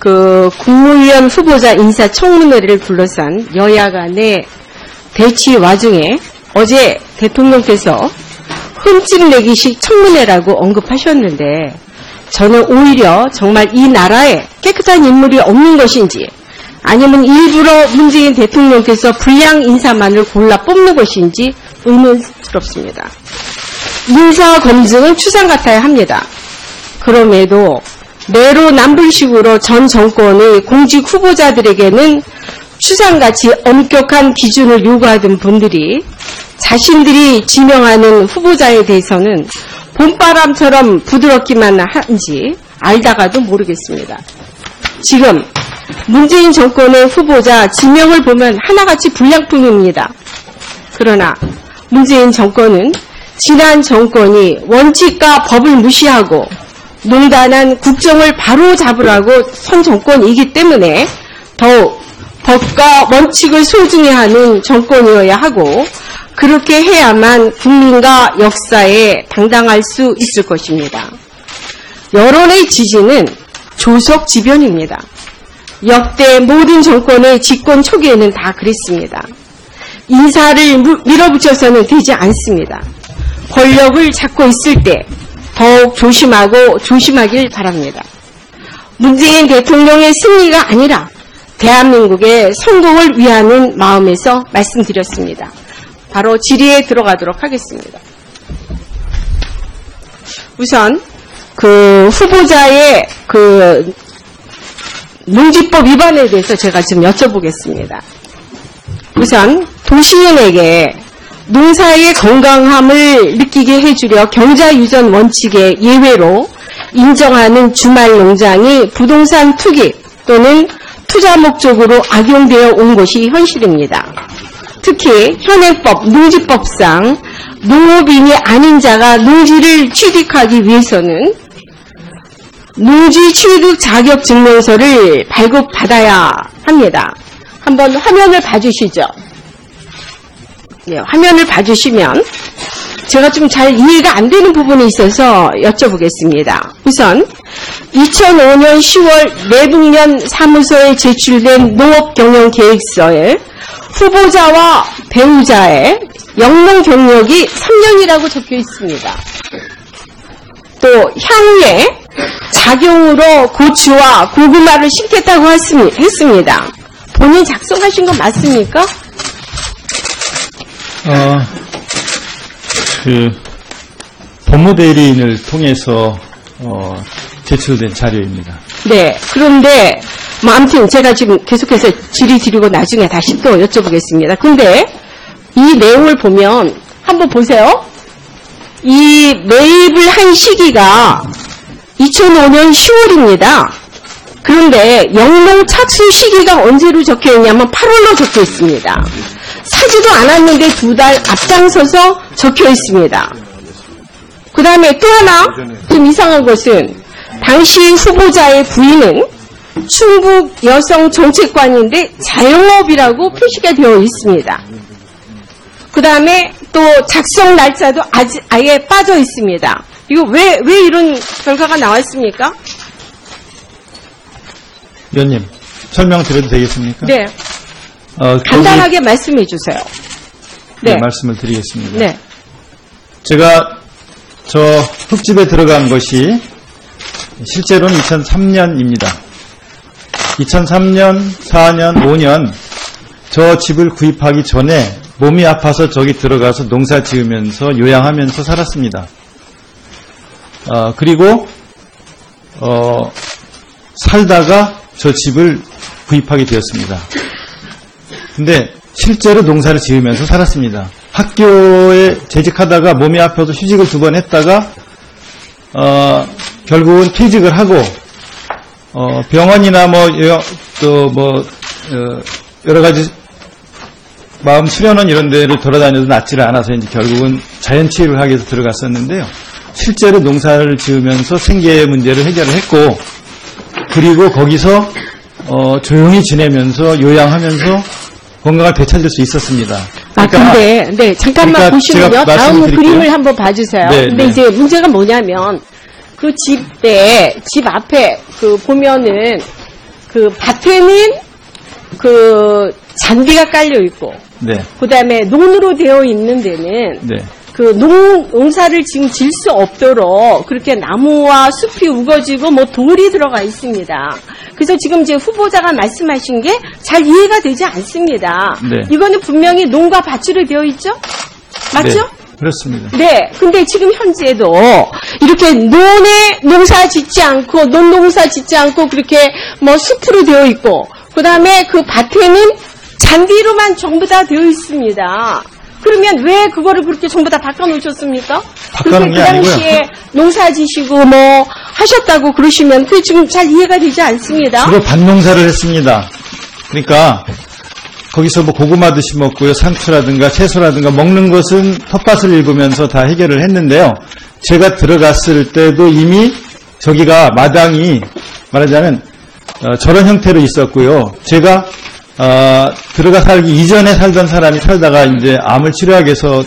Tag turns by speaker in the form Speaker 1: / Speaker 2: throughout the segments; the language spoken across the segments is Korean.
Speaker 1: 그 국무위원 후보자 인사청문회를 둘러싼 여야 간의 대치 와중에 어제 대통령께서 흠집내기식 청문회라고 언급하셨는데 저는 오히려 정말 이 나라에 깨끗한 인물이 없는 것인지 아니면 일부러 문재인 대통령께서 불량 인사만을 골라 뽑는 것인지 의문스럽습니다. 인사 검증은 추상 같아야 합니다. 그럼에도 내로남불식으로 전 정권의 공직 후보자들에게는 추상같이 엄격한 기준을 요구하던 분들이 자신들이 지명하는 후보자에 대해서는 봄바람처럼 부드럽기만 한지 알다가도 모르겠습니다. 지금 문재인 정권의 후보자 지명을 보면 하나같이 불량품입니다. 그러나 문재인 정권은 지난 정권이 원칙과 법을 무시하고 농단한 국정을 바로잡으라고 선 정권이기 때문에 더욱 법과 원칙을 소중히 하는 정권이어야 하고 그렇게 해야만 국민과 역사에 당당할 수 있을 것입니다. 여론의 지지는 조석지변입니다. 역대 모든 정권의 집권 초기에는 다 그랬습니다. 인사를 밀어붙여서는 되지 않습니다. 권력을 잡고 있을 때 더욱 조심하고 조심하길 바랍니다. 문재인 대통령의 승리가 아니라 대한민국의 성공을 위하는 마음에서 말씀드렸습니다. 바로 질의에 들어가도록 하겠습니다. 우선 그 후보자의 그 농지법 위반에 대해서 제가 지금 여쭤보겠습니다. 우선 도시인에게 농사의 건강함을 느끼게 해주려 경자유전 원칙의 예외로 인정하는 주말 농장이 부동산 투기 또는 투자 목적으로 악용되어 온 것이 현실입니다. 특히 현행법 농지법상 농업인이 아닌 자가 농지를 취득하기 위해서는 농지 취득 자격 증명서를 발급받아야 합니다. 한번 화면을 봐주시죠. 네, 화면을 봐주시면 제가 좀 잘 이해가 안 되는 부분이 있어서 여쭤보겠습니다. 우선 2005년 10월 내북면 사무소에 제출된 농업경영계획서에 후보자와 배우자의 영농 경력이 3년이라고 적혀 있습니다. 또 향후에 작용으로 고추와 고구마를 심겠다고 했습니다. 본인 작성하신 거 맞습니까?
Speaker 2: 법무대리인을 통해서 제출된 자료입니다.
Speaker 1: 네. 그런데 아무튼 제가 지금 계속해서 질의 드리고 나중에 다시 또 여쭤보겠습니다. 근데 이 내용을 보면 한번 보세요. 이 매입을 한 시기가 2005년 10월입니다. 그런데 영농 착수 시기가 언제로 적혀 있냐면 8월로 적혀 있습니다. 사지도 않았는데 2달 앞장서서 적혀 있습니다. 그 다음에 또 하나 좀 이상한 것은 당시 후보자의 부인은 충북 여성정책관인데 자영업이라고 표시가 되어 있습니다. 그 다음에 또 작성 날짜도 아예 빠져 있습니다. 이거 왜 이런 결과가 나왔습니까?
Speaker 2: 위원님, 설명드려도 되겠습니까?
Speaker 1: 네. 간단하게 말씀해 주세요.
Speaker 2: 네, 말씀을 드리겠습니다.
Speaker 1: 네.
Speaker 2: 제가 저 흙집에 들어간 것이 실제로는 2003년입니다. 2003년, 4년, 5년 저 집을 구입하기 전에 몸이 아파서 저기 들어가서 농사 지으면서 요양하면서 살았습니다. 그리고 살다가 저 집을 구입하게 되었습니다. 근데 실제로 농사를 지으면서 살았습니다. 학교에 재직하다가 몸이 아파서 휴직을 2번 했다가 결국은 퇴직을 하고 병원이나 여러 가지 마음 수련원 이런 데를 돌아다녀도 낫지를 않아서 이제 결국은 자연치유를 하기 위해서 들어갔었는데요. 실제로 농사를 지으면서 생계 문제를 해결을 했고, 그리고 거기서 조용히 지내면서 요양하면서 건강을 되찾을 수 있었습니다.
Speaker 1: 근데 잠깐만 보시면요. 다음 그림을 한번 봐주세요.
Speaker 2: 네,
Speaker 1: 근데
Speaker 2: 네.
Speaker 1: 이제 문제가 뭐냐면 그 집 앞에 보면은 그 밭에는 그 잔디가 깔려 있고,
Speaker 2: 네.
Speaker 1: 그 다음에 논으로 되어 있는 데는
Speaker 2: 네.
Speaker 1: 그 농사를 지금 질 수 없도록 그렇게 나무와 숲이 우거지고 뭐 돌이 들어가 있습니다. 그래서 지금 이제 후보자가 말씀하신 게 잘 이해가 되지 않습니다.
Speaker 2: 네.
Speaker 1: 이거는 분명히 논과 밭으로 되어 있죠? 맞죠?
Speaker 2: 네. 그렇습니다.
Speaker 1: 네. 근데 지금 현재도 이렇게 논에 농사 짓지 않고, 논농사 짓지 않고 그렇게 뭐 숲으로 되어 있고, 그 다음에 그 밭에는 잔디로만 전부 다 되어 있습니다. 그러면 왜 그거를 그렇게 전부 다 바꿔놓으셨습니까?
Speaker 2: 바꿔놓은 게
Speaker 1: 그 당시에
Speaker 2: 아니고요.
Speaker 1: 농사 지시고 뭐 하셨다고 그러시면 그게 지금 잘 이해가 되지 않습니다.
Speaker 2: 주로 밭농사를 했습니다. 그러니까 거기서 뭐 고구마도 심었고요. 상추라든가 채소라든가 먹는 것은 텃밭을 읽으면서 다 해결을 했는데요. 제가 들어갔을 때도 이미 저기가 마당이 말하자면 저런 형태로 있었고요. 제가 들어가 살기 이전에 살던 사람이 살다가 이제 암을 치료하기 위해서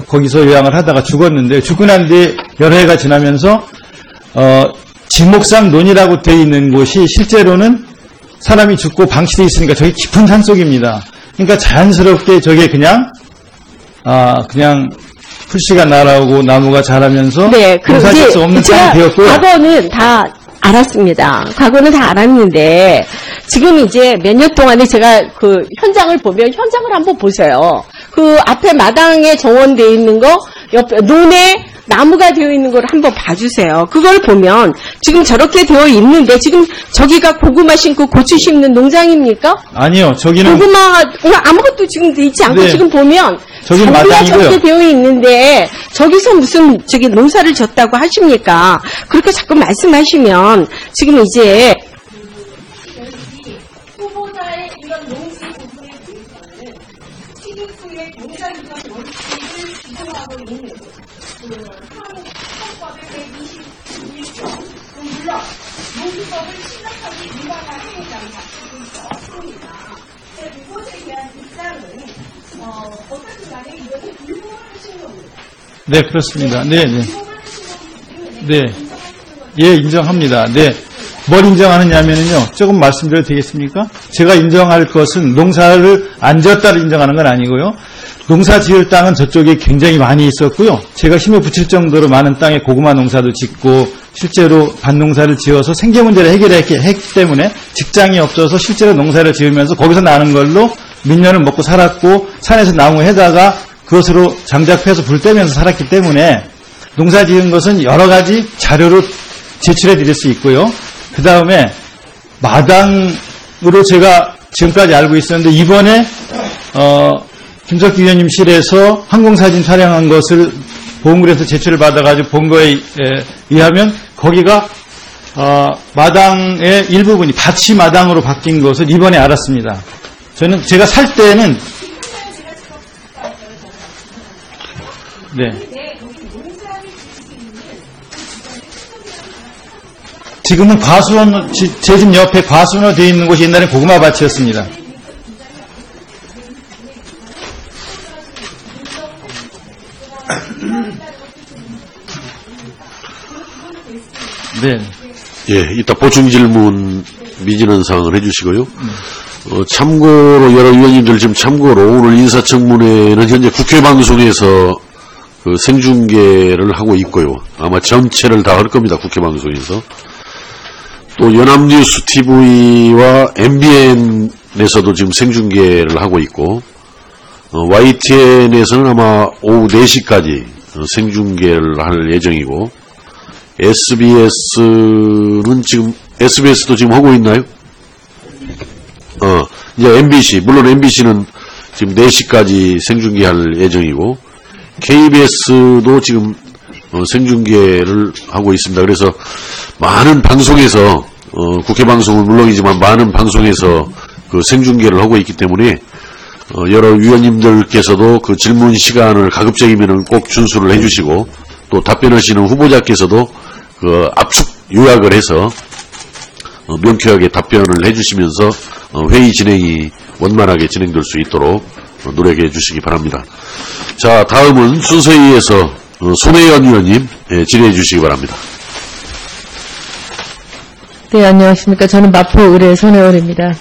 Speaker 2: 거기서 요양을 하다가 죽었는데, 죽고 난 뒤에 여러 해가 지나면서 지목상 논이라고 되어 있는 곳이 실제로는 사람이 죽고 방치되어 있으니까 저기 깊은 산속입니다. 그러니까 자연스럽게 저게 그냥 풀씨가 날아오고 나무가 자라면서
Speaker 1: 네,
Speaker 2: 농사질 수 없는 땅이 되었고요.
Speaker 1: 과거는 다 알았습니다. 과거는 다 알았는데 지금 이제 몇 년 동안에 제가 그 현장을 보면 현장을 한번 보세요. 그 앞에 마당에 정원되어 있는 거, 옆에 논에 나무가 되어 있는 걸 한번 봐주세요. 그걸 보면 지금 저렇게 되어 있는데 지금 저기가 고구마 심고 고추 심는 농장입니까?
Speaker 2: 아니요, 저기는
Speaker 1: 고구마 아무것도 지금 돼 있지 않고
Speaker 2: 네.
Speaker 1: 지금 보면
Speaker 2: 저긴
Speaker 1: 잔디가
Speaker 2: 마당이고요.
Speaker 1: 저렇게 되어 있는데 저기서 무슨 저기 농사를 졌다고 하십니까? 그렇게 자꾸 말씀하시면 지금 이제 후보자의 이런 농지 부분에 대해서는 취임 후에 농사 이전 원칙을 규정하고 있는 헌법의 122조 물론 농지법을 심각하게 위반한 행위라는 가지고 있습니다. 이것에 대한 입장은 어떻게 간에 이것을 불복하신 겁니다.
Speaker 2: 네, 그렇습니다. 네, 네. 네. 예, 인정합니다. 네. 뭘 인정하느냐면요. 조금 말씀드려도 되겠습니까? 제가 인정할 것은 농사를 안 지었다를 인정하는 건 아니고요. 농사 지을 땅은 저쪽에 굉장히 많이 있었고요. 제가 힘을 붙일 정도로 많은 땅에 고구마 농사도 짓고 실제로 밭농사를 지어서 생계 문제를 해결했기 때문에 직장이 없어서 실제로 농사를 지으면서 거기서 나는 걸로 몇 년을 먹고 살았고 산에서 나무 해다가 그것으로 장작 패서 불 떼면서 살았기 때문에 농사 지은 것은 여러 가지 자료로 제출해 드릴 수 있고요. 그 다음에 마당으로 제가 지금까지 알고 있었는데 이번에 김석기 위원님실에서 항공사진 촬영한 것을 보험국에서 제출을 받아가지고 본 거에 의하면 거기가 마당의 일부분이 밭이 마당으로 바뀐 것을 이번에 알았습니다. 제가 살 때는 네. 지금은 과수원, 제 집 옆에 과수원으로 되어 있는 곳이 옛날에 고구마 밭이었습니다. 네.
Speaker 3: 예, 이따 보충 질문 미진한 사항을 해주시고요. 참고로 여러 위원님들 지금 참고로 오늘 인사청문회는 현재 국회 방송에서 그 생중계를 하고 있고요. 아마 전체를 다 할 겁니다. 국회 방송에서. 또 연합뉴스 TV와 MBN에서도 지금 생중계를 하고 있고 YTN에서는 아마 오후 4시까지 생중계를 할 예정이고 SBS는 지금 SBS도 지금 하고 있나요? 이제 MBC 물론 MBC는 지금 4시까지 생중계할 예정이고 KBS도 지금 생중계를 하고 있습니다. 그래서 많은 방송에서 국회 방송은 물론이지만 많은 방송에서 그 생중계를 하고 있기 때문에 여러 위원님들께서도 그 질문 시간을 가급적이면 꼭 준수를 해주시고 또 답변하시는 후보자께서도 그 압축 요약을 해서 명쾌하게 답변을 해주시면서 회의 진행이 원만하게 진행될 수 있도록 노력해 주시기 바랍니다. 자, 다음은 순서에 의해서 손혜연 위원님 질의해 주시기 바랍니다.
Speaker 4: 네, 안녕하십니까. 저는 마포 의뢰 손혜원입니다.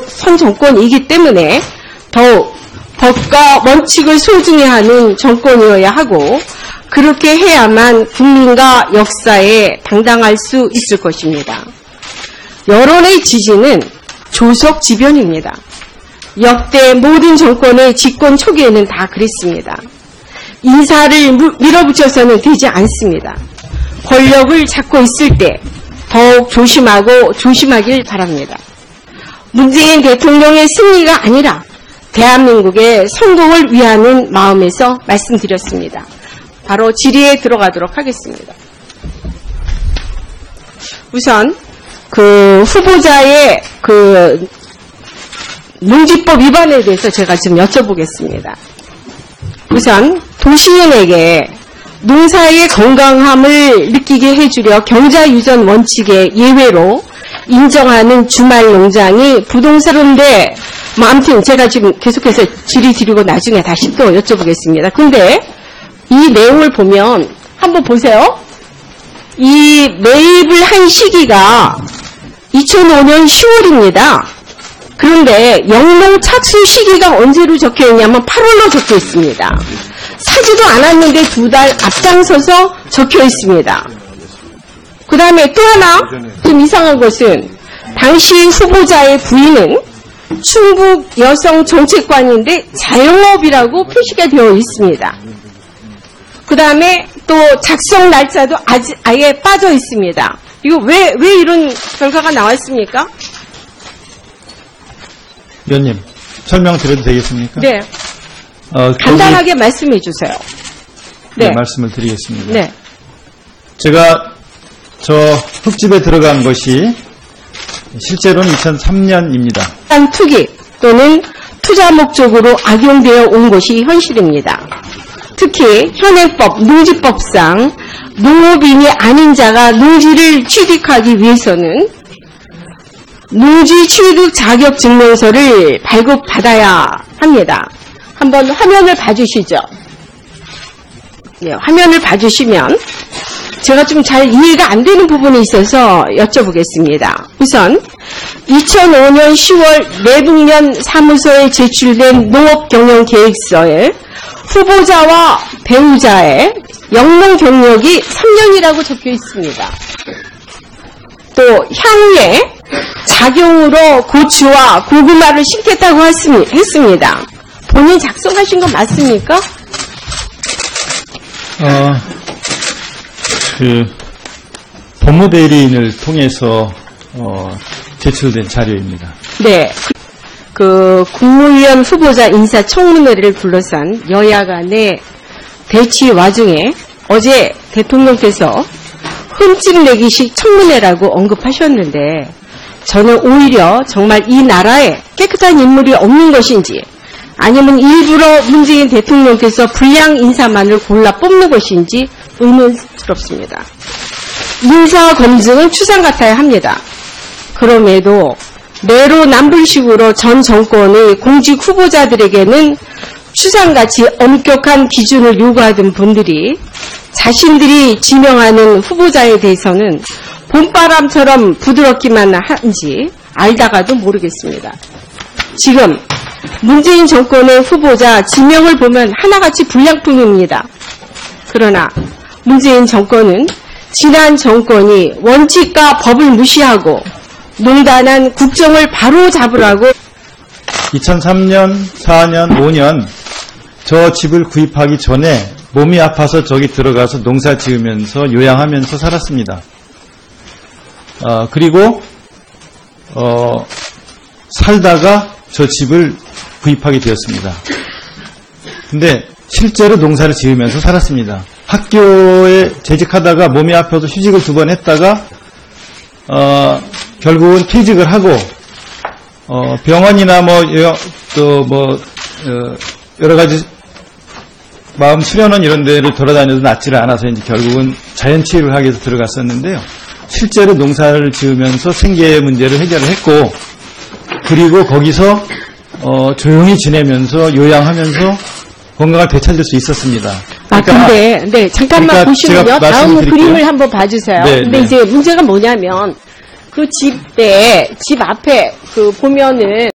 Speaker 1: 선 정권이기 때문에 더욱 법과 원칙을 소중히 하는 정권이어야 하고 그렇게 해야만 국민과 역사에 당당할 수 있을 것입니다. 여론의 지지는 조석지변입니다. 역대 모든 정권의 집권 초기에는 다 그랬습니다. 인사를 밀어붙여서는 되지 않습니다. 권력을 잡고 있을 때 더욱 조심하고 조심하길 바랍니다. 문재인 대통령의 승리가 아니라 대한민국의 성공을 위하는 마음에서 말씀드렸습니다. 바로 질의에 들어가도록 하겠습니다. 우선 후보자의 농지법 위반에 대해서 제가 지금 여쭤보겠습니다. 우선 도시인에게 농사의 건강함을 느끼게 해주려 경자유전 원칙의 예외로 인정하는 주말 농장이 부동산인데 아무튼 제가 지금 계속해서 질의 드리고 나중에 다시 또 여쭤보겠습니다. 근데 이 내용을 보면 한번 보세요. 이 매입을 한 시기가 2005년 10월입니다. 그런데 영농 착수 시기가 언제로 적혀 있냐면 8월로 적혀 있습니다. 사지도 않았는데 2달 앞장서서 적혀 있습니다. 그 다음에 또 하나 좀 이상한 것은 당시 후보자의 부인은 충북 여성정책관인데 자영업이라고 표시가 되어 있습니다. 그 다음에 또 작성 날짜도 아예 빠져 있습니다. 이거 왜 이런 결과가 나왔습니까?
Speaker 2: 위원님, 설명드려도 되겠습니까?
Speaker 1: 네. 간단하게 말씀해 주세요.
Speaker 2: 네,
Speaker 1: 네.
Speaker 2: 말씀을 드리겠습니다.
Speaker 1: 네.
Speaker 2: 제가 저 흙집에 들어간 것이 실제로는 2003년입니다.
Speaker 1: 투기 또는 투자 목적으로 악용되어 온 것이 현실입니다. 특히 현행법, 농지법상 농업인이 아닌 자가 농지를 취득하기 위해서는 농지 취득 자격 증명서를 발급받아야 합니다. 한번 화면을 봐주시죠. 네, 화면을 봐주시면 제가 좀 잘 이해가 안 되는 부분이 있어서 여쭤보겠습니다. 우선 2005년 10월 내북년 사무소에 제출된 농업경영계획서에 후보자와 배우자의 영농 경력이 3년이라고 적혀 있습니다. 또 향후에 작용으로 고추와 고구마를 심겠다고 했습니다. 본인 작성하신 거 맞습니까?
Speaker 2: 법무대리인을 통해서 제출된 자료입니다.
Speaker 1: 네. 국무위원 후보자 인사청문회를 둘러싼 여야 간의 대치 와중에 어제 대통령께서 흠집 내기식 청문회라고 언급하셨는데 저는 오히려 정말 이 나라에 깨끗한 인물이 없는 것인지 아니면 일부러 문재인 대통령께서 불량 인사만을 골라 뽑는 것인지 의문스럽습니다. 인사 검증은 추상 같아야 합니다. 그럼에도 내로남불식으로 전 정권의 공직 후보자들에게는 추상같이 엄격한 기준을 요구하던 분들이 자신들이 지명하는 후보자에 대해서는 봄바람처럼 부드럽기만 한지 알다가도 모르겠습니다. 지금 문재인 정권의 후보자 지명을 보면 하나같이 불량품입니다. 그러나 문재인 정권은 지난 정권이 원칙과 법을 무시하고 농단한 국정을 바로 잡으라고
Speaker 2: 2003년, 4년, 5년 저 집을 구입하기 전에 몸이 아파서 저기 들어가서 농사 지으면서 요양하면서 살았습니다. 그리고 살다가 저 집을 구입하게 되었습니다. 근데 실제로 농사를 지으면서 살았습니다. 학교에 재직하다가 몸이 아파서 휴직을 2번 했다가 결국은 퇴직을 하고 병원이나 여러 가지 마음 수련원 이런 데를 돌아다녀도 낫지를 않아서 이제 결국은 자연치유를 하기 위해서 들어갔었는데요. 실제로 농사를 지으면서 생계 문제를 해결을 했고, 그리고 거기서 조용히 지내면서 요양하면서 건강을 되찾을 수 있었습니다.
Speaker 1: 근데 네, 잠깐만
Speaker 2: 그러니까
Speaker 1: 보시면요.
Speaker 2: 제가
Speaker 1: 다음
Speaker 2: 말씀드릴게요.
Speaker 1: 그림을 한번 봐주세요.
Speaker 2: 네,
Speaker 1: 근데
Speaker 2: 네.
Speaker 1: 이제 문제가 뭐냐면 그 집 앞에 보면은